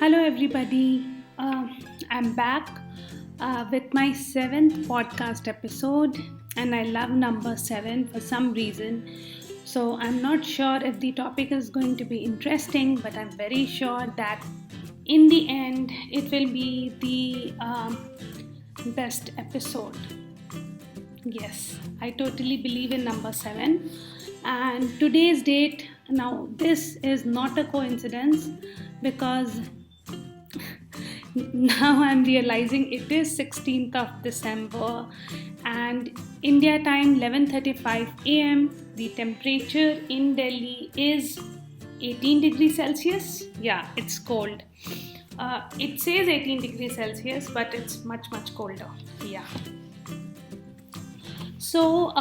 Hello, everybody. I'm back with my seventh podcast episode, and I love number seven for some reason. So, I'm not sure if the topic is going to be interesting, but I'm very sure that in the end, it will be the best episode. Yes, I totally believe in number seven. And today's date, now, this is not a coincidence because now I'm realizing it is 16th of December and India time 11:35 a.m. The temperature in Delhi is 18 degrees Celsius. Yeah, it's cold. It says 18 degrees Celsius, but it's much colder. Yeah. So,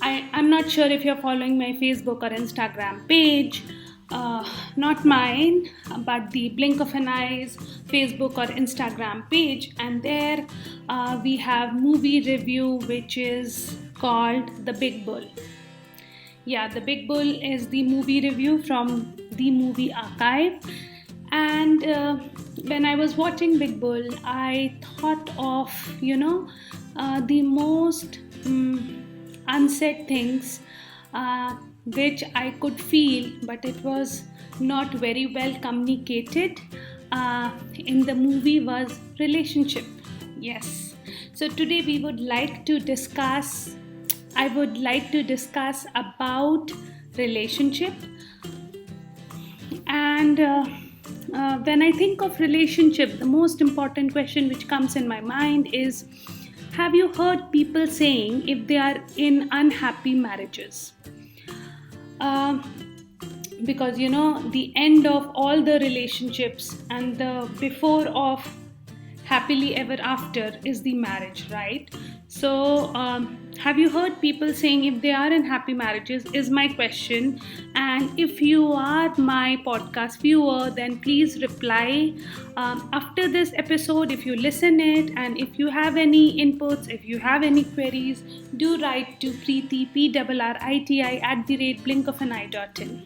I'm not sure if you're following my Facebook or Instagram page. Not mine, but the Blink of an Eye's Facebook or Instagram page. And there we have movie review which is called The Big Bull. Yeah, The Big Bull is the movie review from the movie archive. And when I was watching Big Bull, I thought of, the most unsaid things which I could feel, but it was not very well communicated in the movie was relationship. Yes. So today I would like to discuss about relationship. And when I think of relationship, the most important question which comes in my mind is, have you heard people saying if they are in unhappy marriages? Because the end of all the relationships and the before of happily ever after is the marriage, right? So have you heard people saying if they are in happy marriages is my question. And if you are my podcast viewer, then please reply after this episode if you listen it, and if you have any inputs, if you have any queries, do write to Preeti PRRITI@blinkofan.in.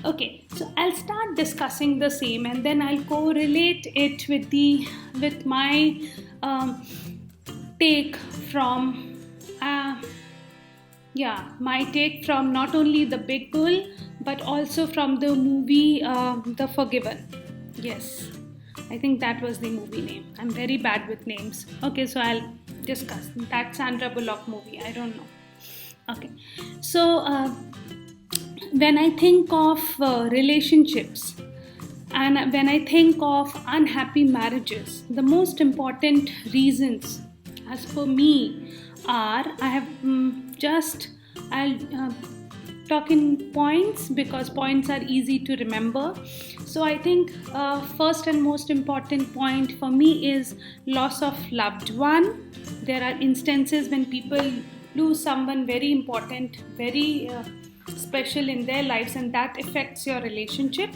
Okay, so I'll start discussing the same, and then I'll correlate it with my take from my take from not only The Big Bull but also from the movie The Forgiven. Yes, I think that was the movie name. I'm very bad with names. Okay, so I'll discuss that Sandra Bullock movie. I don't know. Okay, so when I think of relationships and when I think of unhappy marriages, the most important reasons, as per me, are I'll talk in points because points are easy to remember. So I think first and most important point for me is loss of loved one. There are instances when people lose someone very important, very special in their lives, and that affects your relationship.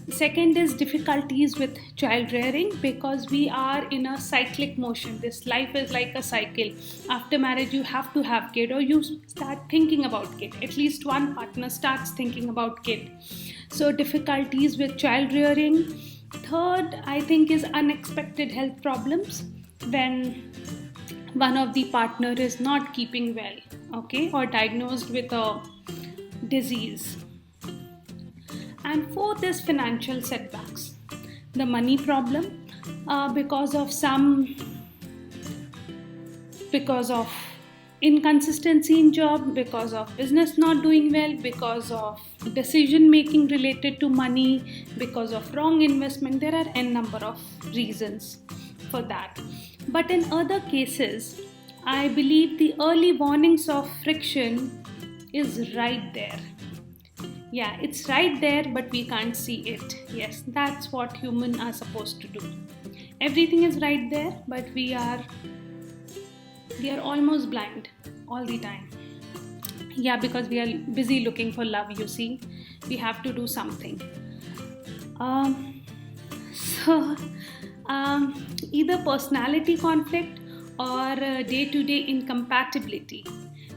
Second is difficulties with child rearing, because we are in a cyclic motion. This life is like a cycle. After marriage you have to have kid, or you start thinking about kid. At least one partner starts thinking about kid. So difficulties with child rearing. Third, I think, is unexpected health problems, when one of the partner is not keeping well, okay, or diagnosed with a disease. And fourth is financial setbacks, the money problem, because of inconsistency in job, because of business not doing well, because of decision making related to money, because of wrong investment. There are n number of reasons for that. But in other cases, I believe the early warnings of friction is right there. Yeah, it's right there, but we can't see it. Yes, that's what humans are supposed to do. Everything is right there, but we are almost blind all the time. Yeah, because we are busy looking for love, you see. We have to do something. So, either personality conflict or day-to-day incompatibility.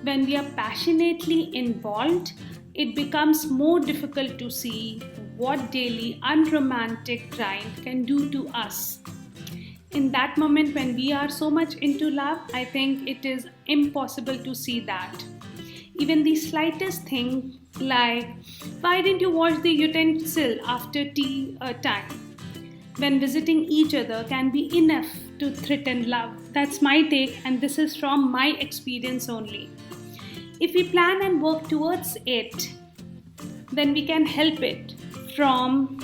When we are passionately involved, it becomes more difficult to see what daily unromantic grind can do to us. In that moment when we are so much into love, I think it is impossible to see that. Even the slightest thing like, why didn't you wash the utensil after tea time? When visiting each other can be enough to threaten love. That's my take, and this is from my experience only. If we plan and work towards it, then we can help it from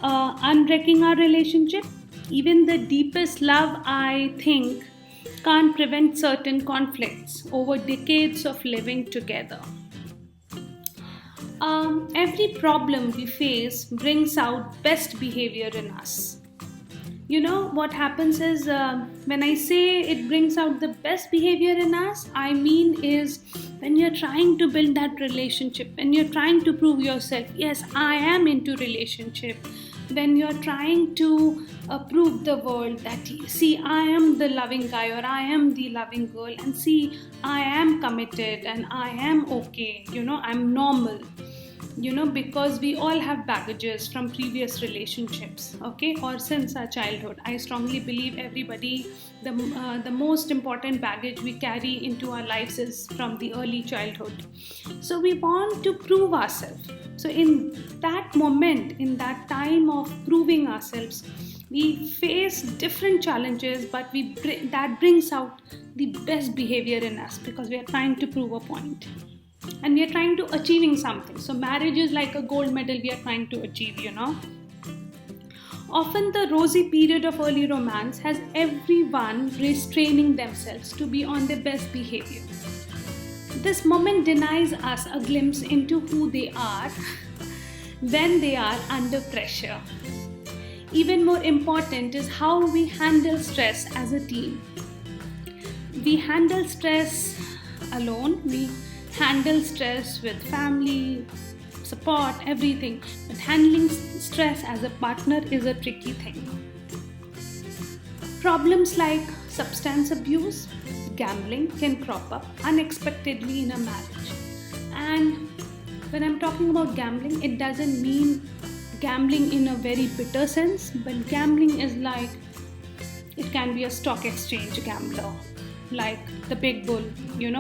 unwrecking our relationship. Even the deepest love, I think, can't prevent certain conflicts over decades of living together. Every problem we face brings out best behavior in us. What happens is, when I say it brings out the best behavior in us, I mean is when you're trying to build that relationship, when you're trying to prove yourself, yes, I am into relationship, when you're trying to prove the world that, see, I am the loving guy or I am the loving girl, and see, I am committed and I am okay, I'm normal. Because we all have baggages from previous relationships, okay, or since our childhood. I strongly believe everybody, the most important baggage we carry into our lives is from the early childhood. So we want to prove ourselves. So in that moment, in that time of proving ourselves, we face different challenges, but that brings out the best behavior in us because we are trying to prove a point. And we are trying to achieving something. So marriage is like a gold medal we are trying to achieve, Often the rosy period of early romance has everyone restraining themselves to be on their best behavior. This moment denies us a glimpse into who they are when they are under pressure. Even more important is how we handle stress as a team. We handle stress alone, we handle stress with family, support, everything. But handling stress as a partner is a tricky thing. Problems like substance abuse, gambling can crop up unexpectedly in a marriage. And when I'm talking about gambling, it doesn't mean gambling in a very bitter sense, but gambling is like, it can be a stock exchange gambler, like the big bull,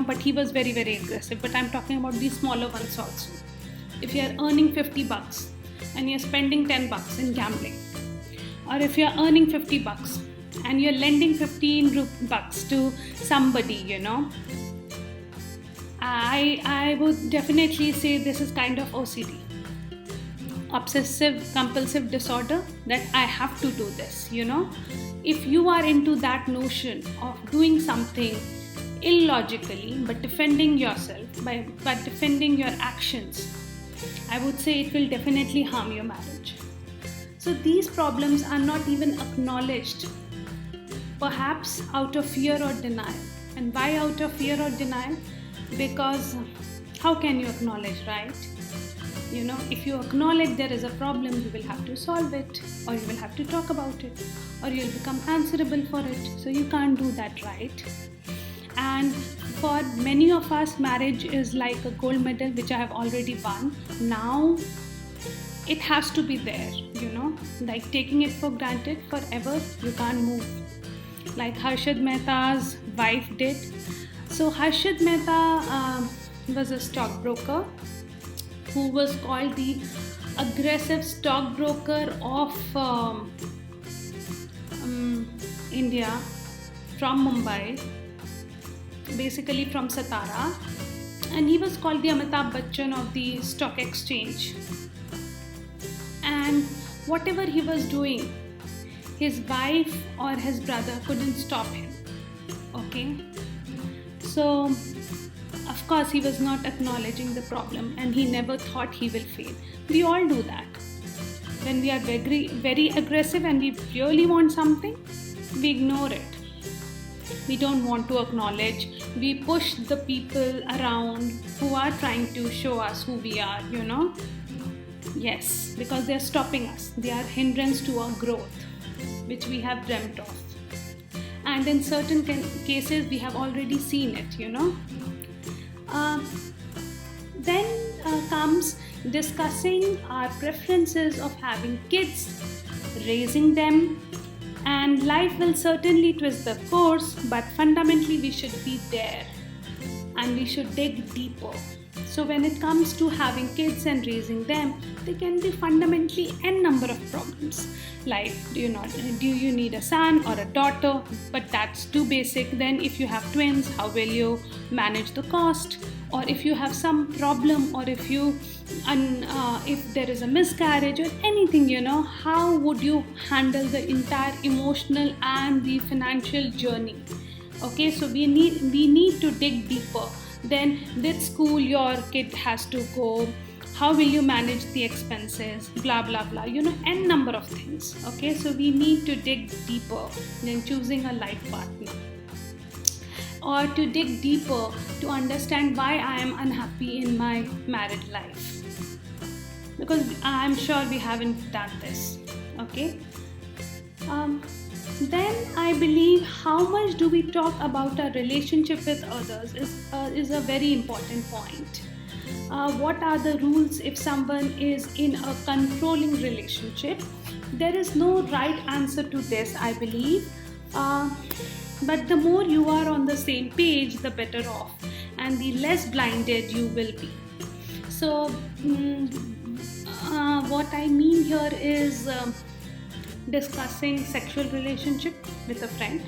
but he was very, very aggressive. But I'm talking about these smaller ones also. If you're earning $50 and you're spending $10 in gambling, or if you're earning $50 and you're lending $15 to somebody, I would definitely say this is kind of OCD, obsessive compulsive disorder, that I have to do this, If you are into that notion of doing something illogically but defending yourself, but defending your actions, I would say it will definitely harm your marriage. So these problems are not even acknowledged, perhaps out of fear or denial. And why out of fear or denial? Because how can you acknowledge, right? If you acknowledge there is a problem, you will have to solve it, or you will have to talk about it, or you'll become answerable for it. So you can't do that, right? And for many of us, marriage is like a gold medal which I have already won. Now it has to be there, like taking it for granted forever, you can't move. Like Harshad Mehta's wife did. So Harshad Mehta was a stockbroker who was called the aggressive stockbroker of India, from Mumbai, basically from Satara, and he was called the Amitabh Bachchan of the stock exchange. And whatever he was doing, his wife or his brother couldn't stop him. Okay, so of course, he was not acknowledging the problem, and he never thought he will fail. We all do that. When we are very, very aggressive and we really want something, we ignore it. We don't want to acknowledge. We push the people around who are trying to show us who we are, Yes, because they are stopping us. They are hindrance to our growth, which we have dreamt of. And in certain cases, we have already seen it, Then comes discussing our preferences of having kids, raising them, and life will certainly twist the course, but fundamentally we should be there and we should dig deeper. So when it comes to having kids and raising them, there can be fundamentally n number of problems. Like, do you need a son or a daughter? But that's too basic. Then if you have twins, how will you manage the cost? Or if you have some problem, or if there is a miscarriage or anything, how would you handle the entire emotional and the financial journey? Okay, so we need to dig deeper. Then which school your kid has to go, how will you manage the expenses, blah blah blah, n number of things. Okay, so we need to dig deeper than choosing a life partner, or to dig deeper to understand why I am unhappy in my married life, because I'm sure we haven't done this. Okay, then I believe how much do we talk about our relationship with others is a very important point. What are the rules if someone is in a controlling relationship? There is no right answer to this, I believe. But the more you are on the same page, the better off, and the less blinded you will be. So, what I mean here is discussing sexual relationship with a friend,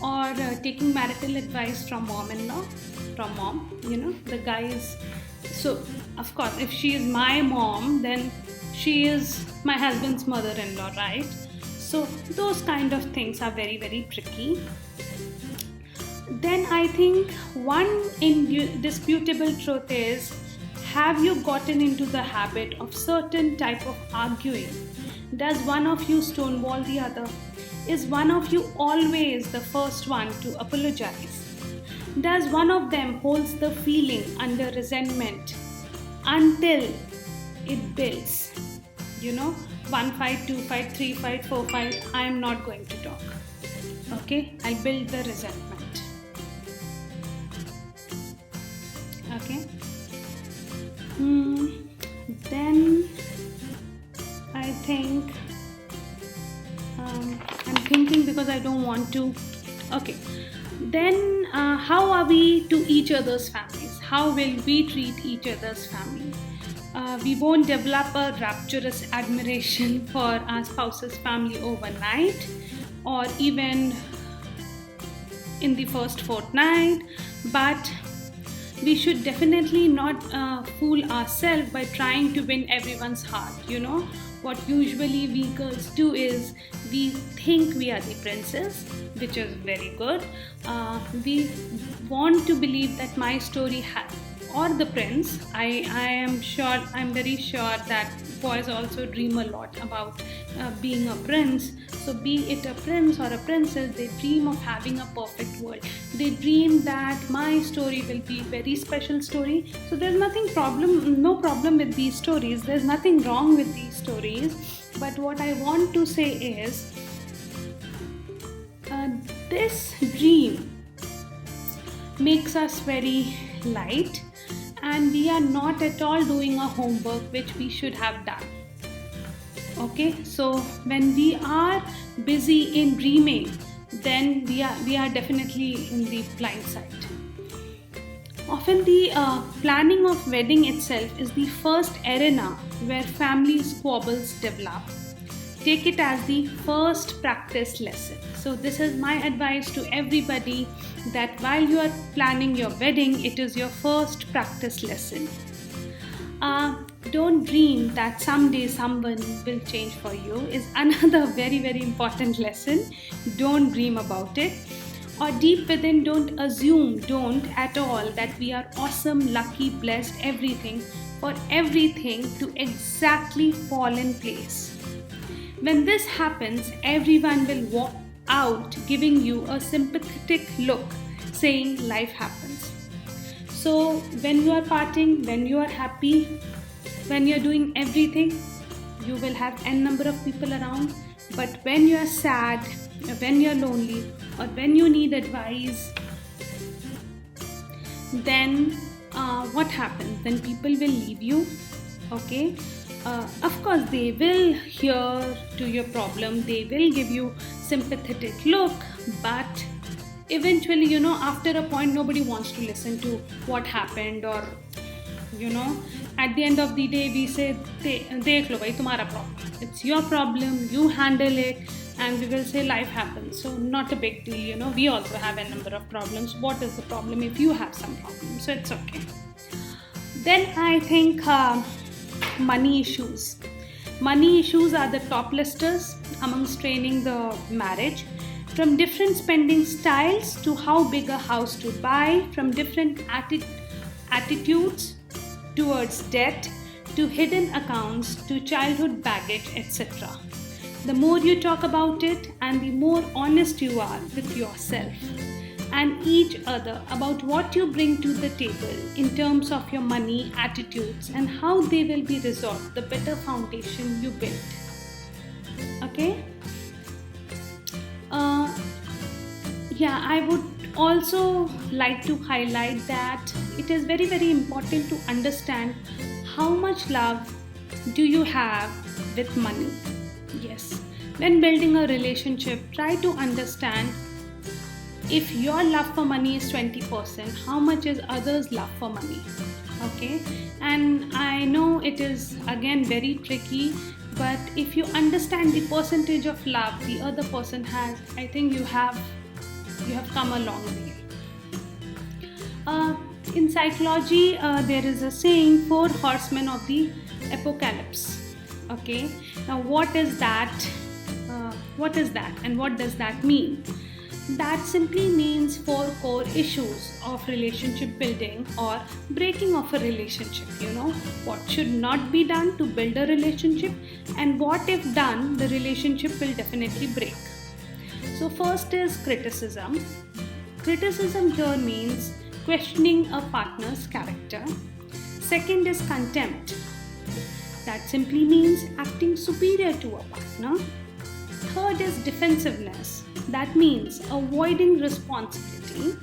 or taking marital advice from mom-in-law, from mom. The guys. So, of course, if she is my mom, then she is my husband's mother-in-law, right? So, those kind of things are very, very tricky. Then I think one indisputable truth is, have you gotten into the habit of certain type of arguing? Does one of you stonewall the other? Is one of you always the first one to apologize? Does one of them holds the feeling under resentment until it builds? 1 fight, 2 fight, 3 fight, 4 fight, I am not going to talk. Okay, I'll build the resentment. Okay. Then I think I'm thinking because I don't want to. Okay. Then how are we to each other's families? How will we treat each other's family? We won't develop a rapturous admiration for our spouse's family overnight, or even in the first fortnight, but we should definitely not fool ourselves by trying to win everyone's heart. What usually we girls do is we think we are the princess, which is very good. We want to believe that my story or the prince. I'm very sure that boys also dream a lot about being a prince. So be it a prince or a princess, they dream of having a perfect world. They dream that my story will be a very special story. So there's no problem with these stories. There's nothing wrong with these stories. But what I want to say is, this dream makes us very light, and we are not at all doing our homework which we should have done. Okay, so when we are busy in dreaming, then we are definitely in the blind side. Often the planning of wedding itself is the first arena where family squabbles develop. Take it as the first practice lesson. So this is my advice to everybody, that while you are planning your wedding, it is your first practice lesson. Don't dream that someday someone will change for you is another very, very important lesson. Don't dream about it. Or deep within, don't at all that we are awesome, lucky, blessed, for everything to exactly fall in place. When this happens, everyone will walk out giving you a sympathetic look, saying life happens. So when you are partying, when you are happy, when you are doing everything, you will have n number of people around. But when you are sad, when you are lonely, or when you need advice, then what happens? Then people will leave you, Okay, of course they will hear to your problem, they will give you sympathetic look, but eventually, after a point, nobody wants to listen to what happened, or you know at the end of the day we say, dekh lo bhai, tumhara problem, it's your problem, you handle it. And we will say life happens, so not a big deal, we also have a number of problems. What is the problem if you have some problems? So it's okay. Then I think money issues. Money issues are the top listers among straining the marriage. From different spending styles to how big a house to buy, from different attitudes towards debt to hidden accounts to childhood baggage, etc. The more you talk about it and the more honest you are with yourself and each other about what you bring to the table in terms of your money, attitudes, and how they will be resolved, the better foundation you build. Okay? I would also like to highlight that it is very, very important to understand how much love do you have with money. Yes, when building a relationship, try to understand if your love for money is 20%, how much is others' love for money? Okay, and I know it is again very tricky, but if you understand the percentage of love the other person has, I think you have come a long way. In psychology, there is a saying, 4 horsemen of the apocalypse. Okay, now what is that? And what does that mean? That simply means 4 core issues of relationship building or breaking of a relationship. What should not be done to build a relationship, and what if done, the relationship will definitely break. So first is criticism. Criticism here means questioning a partner's character. Second is contempt. That simply means acting superior to a partner. Third is defensiveness. That means avoiding responsibility.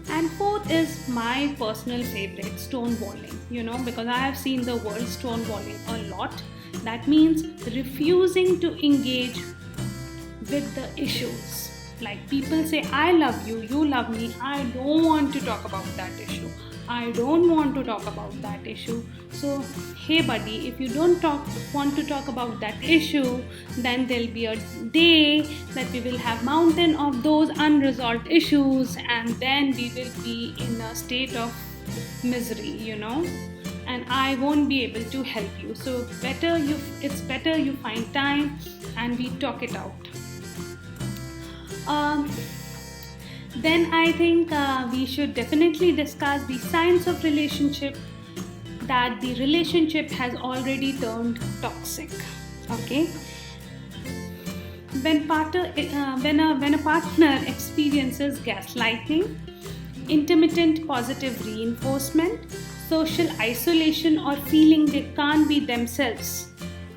And fourth is my personal favorite, stonewalling, because I have seen the word stonewalling a lot. That means refusing to engage with the issues. Like people say, I love you, you love me, I don't want to talk about that issue. I don't want to talk about that issue. So, hey buddy, if you don't want to talk about that issue, then there'll be a day that we will have mountain of those unresolved issues, and then we will be in a state of misery, and I won't be able to help you. So it's better you find time and we talk it out. Then I think we should definitely discuss the signs of relationship, that the relationship has already turned toxic. Okay, when a partner experiences gaslighting, intermittent positive reinforcement, social isolation, or feeling they can't be themselves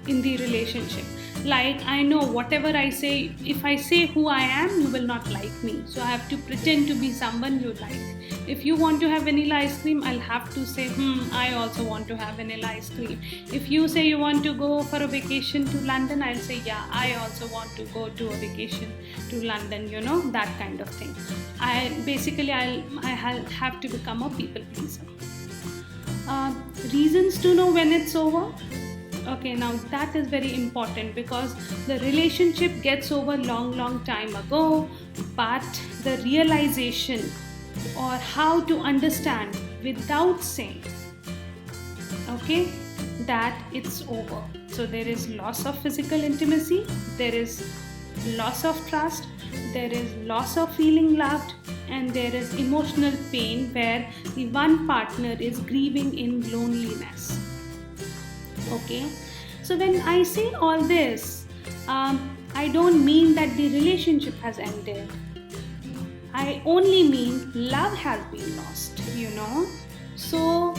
in the relationship. Like, I know whatever I say, if I say who I am, you will not like me. So I have to pretend to be someone you like. If you want to have vanilla ice cream, I'll have to say, I also want to have vanilla ice cream. If you say you want to go for a vacation to London, I'll say, yeah, I also want to go to a vacation to London, that kind of thing. I'll have to become a people pleaser. Reasons to know when it's over. Okay, now that is very important, because the relationship gets over long time ago, but the realization or how to understand without saying, okay, that it's over. So there is loss of physical intimacy, there is loss of trust, there is loss of feeling loved, and there is emotional pain where the one partner is grieving in loneliness. Okay, so when I say all this, I don't mean that the relationship has ended. I only mean love has been lost, So,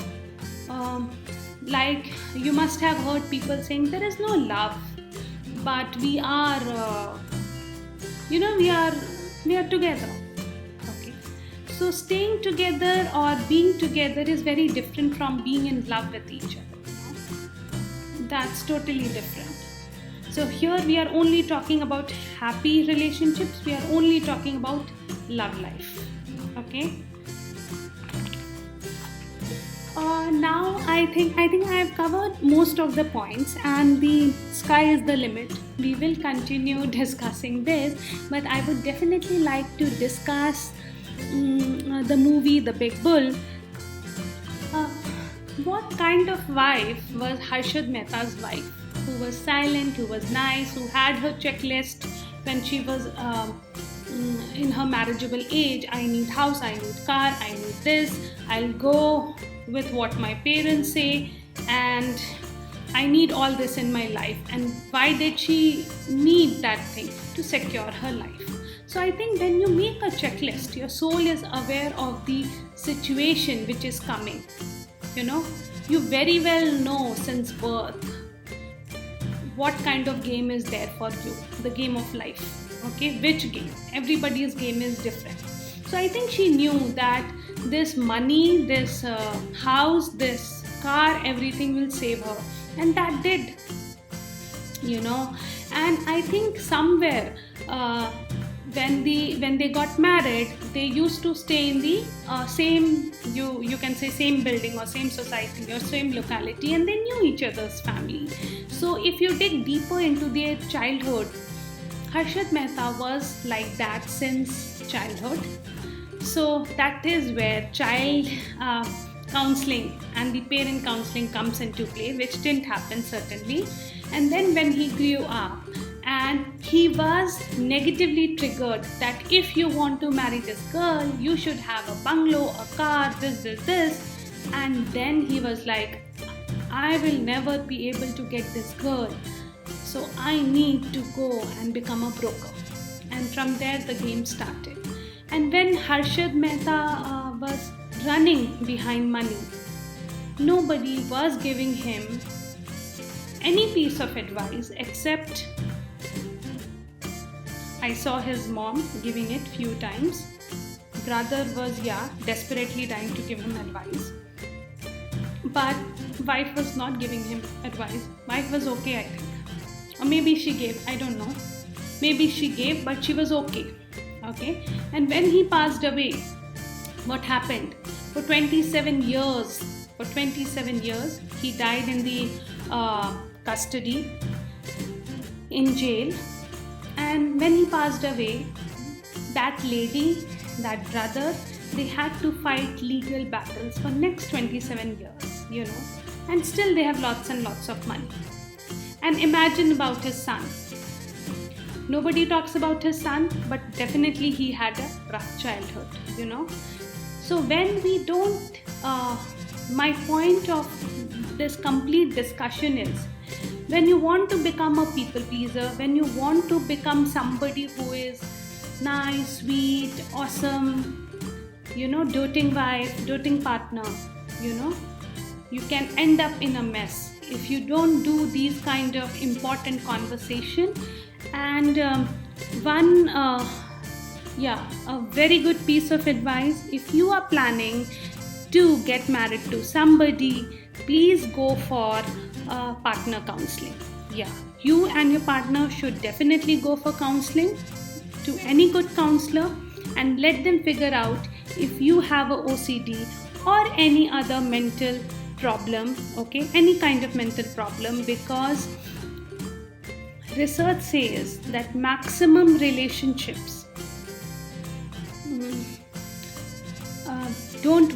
like you must have heard people saying there is no love, but we are, we are together. Okay, so staying together or being together is very different from being in love with each other. That's totally different. So here we are only talking about happy relationships. We are only talking about love life. Okay. Now I think I have covered most of the points, and the sky is the limit. We will continue discussing this, but I would definitely like to discuss the movie The Big Bull. Uh, what kind of wife was Harshad Mehta's wife? Who was silent, who was nice, who had her checklist when she was in her marriageable age. I need house, I need car, I need this, I'll go with what my parents say, and I need all this in my life. And why did she need that thing? To secure her life. So I think when you make a checklist, your soul is aware of the situation which is coming. You very well know since birth what kind of game is there for you, the game of life. Okay, which game? Everybody's game is different. So I think she knew that this money, this house, this car, everything will save her, and that did. And I think somewhere when they got married, they used to stay in the same, you can say, same building or same society or same locality, and they knew each other's family. So if you dig deeper into their childhood, Harshad Mehta was like that since childhood. So that is where child counselling and the parent counselling comes into play, which didn't happen certainly. And then when he grew up, and he was negatively triggered that if you want to marry this girl, you should have a bungalow, a car, this. And then he was like, I will never be able to get this girl, so I need to go and become a broker. And from there the game started. And when Harshad Mehta was running behind money, nobody was giving him any piece of advice except I saw his mom giving it few times. Brother was desperately trying to give him advice, but wife was not giving him advice. Wife was okay, I think, or maybe she gave, I don't know. Maybe she gave, but she was okay. And when he passed away, what happened? For 27 years, he died in the custody, in jail. And when he passed away, that lady, that brother, they had to fight legal battles for next 27 years, and still they have lots and lots of money. And imagine about his son. Nobody talks about his son, but definitely he had a rough childhood, So when we don't, my point of this complete discussion is, when you want to become a people pleaser, when you want to become somebody who is nice, sweet, awesome, doting wife, doting partner, you can end up in a mess if you don't do these kind of important conversation. And a very good piece of advice: if you are planning to get married to somebody, please go for partner counseling. You and your partner should definitely go for counseling to any good counselor, and let them figure out if you have a OCD or any other mental problem, any kind of mental problem, because research says that maximum relationships don't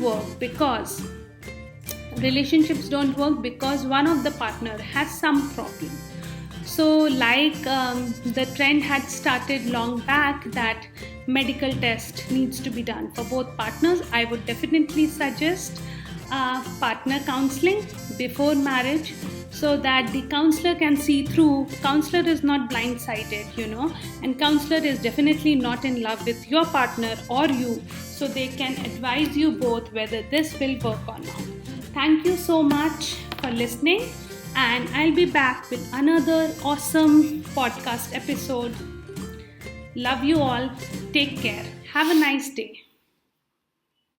work because one of the partner has some problem. So like the trend had started long back that medical test needs to be done for both partners, I would definitely suggest partner counseling before marriage, so that the counselor can see through. Counselor is not blindsided, and counselor is definitely not in love with your partner or you, so they can advise you both whether this will work or not. Thank you so much for listening, and I'll be back with another awesome podcast episode. Love you all. Take care. Have a nice day.